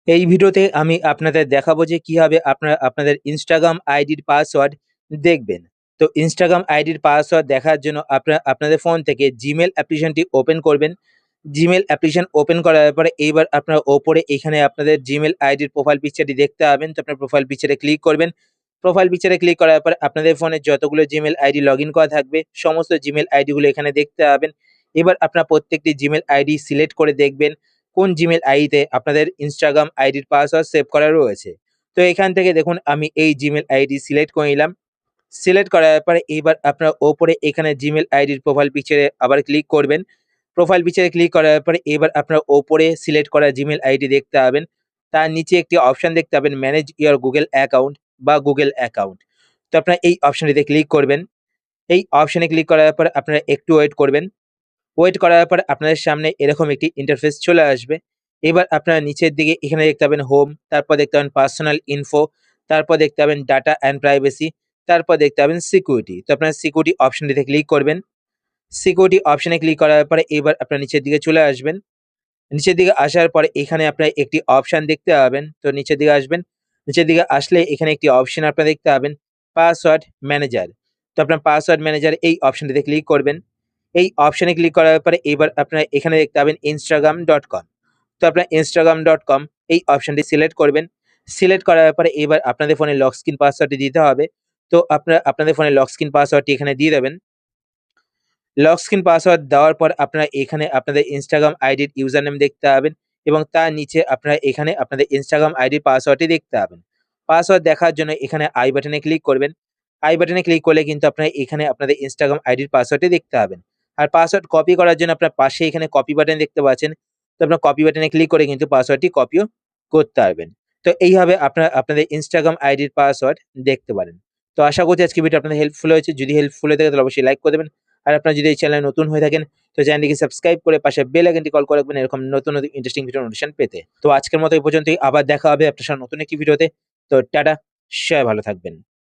এই ভিডিওতে আমি আপনাদের দেখাবো যে কিভাবে আপনারা আপনাদের ইনস্টাগ্রাম আইডির পাসওয়ার্ড দেখবেন। তো ইনস্টাগ্রাম আইডির পাসওয়ার্ড দেখার জন্য আপনারা আপনাদের ফোন থেকে জিমেল অ্যাপ্লিকেশনটি ওপেন করবেন। জিমেল অ্যাপ্লিকেশন ওপেন করার পরে এইবার আপনারা ওপরে এখানে আপনাদের জিমেল আইডির প্রোফাইল পিকচারটি দেখতে পাবেন। তো আপনার প্রোফাইল পিকচারে ক্লিক করবেন। প্রোফাইল পিকচারে ক্লিক করার পরে আপনাদের ফোনে যতগুলো জিমেল আইডি লগইন করা থাকবে সমস্ত জিমেল আইডিগুলো এখানে দেখতে পাবেন। এবার আপনারা প্রত্যেকটি জিমেল আইডি সিলেক্ট করে দেখবেন কোন জিমেল আইডিতে আপনাদের ইনস্টাগ্রাম আইডির পাসওয়ার্ড সেভ করা রয়েছে। তো এখান থেকে দেখুন আমি এই জিমেল আইডি সিলেক্ট করে নিলাম। সিলেক্ট করার পরে এইবার আপনারা ওপরে এখানে জিমেল আইডির প্রোফাইল পিকচারে আবার ক্লিক করবেন। প্রোফাইল পিকচারে ক্লিক করার পরে এবার আপনারা ওপরে সিলেক্ট করা জিমেল আইডি দেখতে পাবেন। তার নিচে একটি অপশন দেখতে পাবেন ম্যানেজ ইওর গুগল অ্যাকাউন্ট বা গুগল অ্যাকাউন্ট। তো আপনারা এই অপশনটিতে ক্লিক করবেন। এই অপশনে ক্লিক করার পর আপনারা একটু ওয়েট করবেন। ওয়েট করার পর আপনাদের সামনে এরকম একটি ইন্টারফেস চলে আসবে। এবার আপনারা নিচের দিকে এখানে দেখতে পাবেন হোম, তারপর দেখতে পাবেন পার্সোনাল ইনফো, তারপর দেখতে পাবেন ডাটা অ্যান্ড প্রাইভেসি, তারপর দেখতে পাবেন সিকিউরিটি। তো আপনারা সিকিউরিটি অপশনটিতে ক্লিক করবেন। সিকিউরিটি অপশনে ক্লিক করার পরে এবার আপনারা নিচের দিকে চলে আসবেন। নিচের দিকে আসার পরে এখানে আপনারা একটি অপশন দেখতে পাবেন। তো নিচের দিকে আসবেন। নিচের দিকে আসলে এখানে একটি অপশন আপনারা দেখতে পাবেন পাসওয়ার্ড ম্যানেজার। তো আপনার পাসওয়ার্ড ম্যানেজার এই অপশনটিতে ক্লিক করবেন। এই অপশনে ক্লিক করার পরে এবার আপনারা এখানে দেখতে পাবেন instagram.com। তো আপনার instagram.com এই অপশনটি সিলেক্ট করবেন। সিলেক্ট করার পরে এবার আপনাদের ফোনে লক স্ক্রিন পাসওয়ার্ডটি দিতে হবে। তো আপনারা আপনাদের ফোনে লক স্ক্রিন পাসওয়ার্ডটি এখানে দিয়ে দেবেন। লক স্ক্রিন পাসওয়ার্ড দেওয়ার পর আপনারা এখানে আপনাদের ইনস্টাগ্রাম আইডির ইউজার নেম দেখতে পাবেন এবং তার নিচে আপনারা এখানে আপনাদের ইনস্টাগ্রাম আইডির পাসওয়ার্ডটি দেখতে পাবেন। পাসওয়ার্ড দেখার জন্য এখানে আই বাটনে ক্লিক করবেন। আই বাটনে ক্লিক করলে কিন্তু আপনারা এখানে আপনাদের ইনস্টাগ্রাম আইডির পাসওয়ার্ডটি দেখতে পাবেন। আর পাসওয়ার্ড কপি করার জন্য আপনার পাশে এখানে কপি বাটন দেখতে পাচ্ছেন। তো আপনার কপি বাটনে ক্লিক করে কিন্তু পাসওয়ার্ডটি কপিও করতে পারবেন। তো এইভাবে আপনারা আপনাদের ইনস্টাগ্রাম আইডির পাসওয়ার্ড দেখতে পারেন। তো আশা করছি আজকে ভিডিও আপনাদের হেল্পফুল হয়েছে। যদি হেল্পফুল হয়ে থাকে তাহলে অবশ্যই লাইক করে দেবেন। আর আপনারা যদি এই চ্যানেলে নতুন হয়ে থাকেন তো চ্যানেলটিকে সাবস্ক্রাইব করে পাশে বেল আইকনটি কল করে রাখবেন এরকম নতুন নতুন ইন্টারেস্টিং ভিডিও নোটিফিকেশন পেতে। তো আজকের মতো এই পর্যন্তই, আবার দেখা হবে আপনার সাথে নতুন একটি ভিডিওতে। তো টাটা, সবাই ভালো থাকবেন।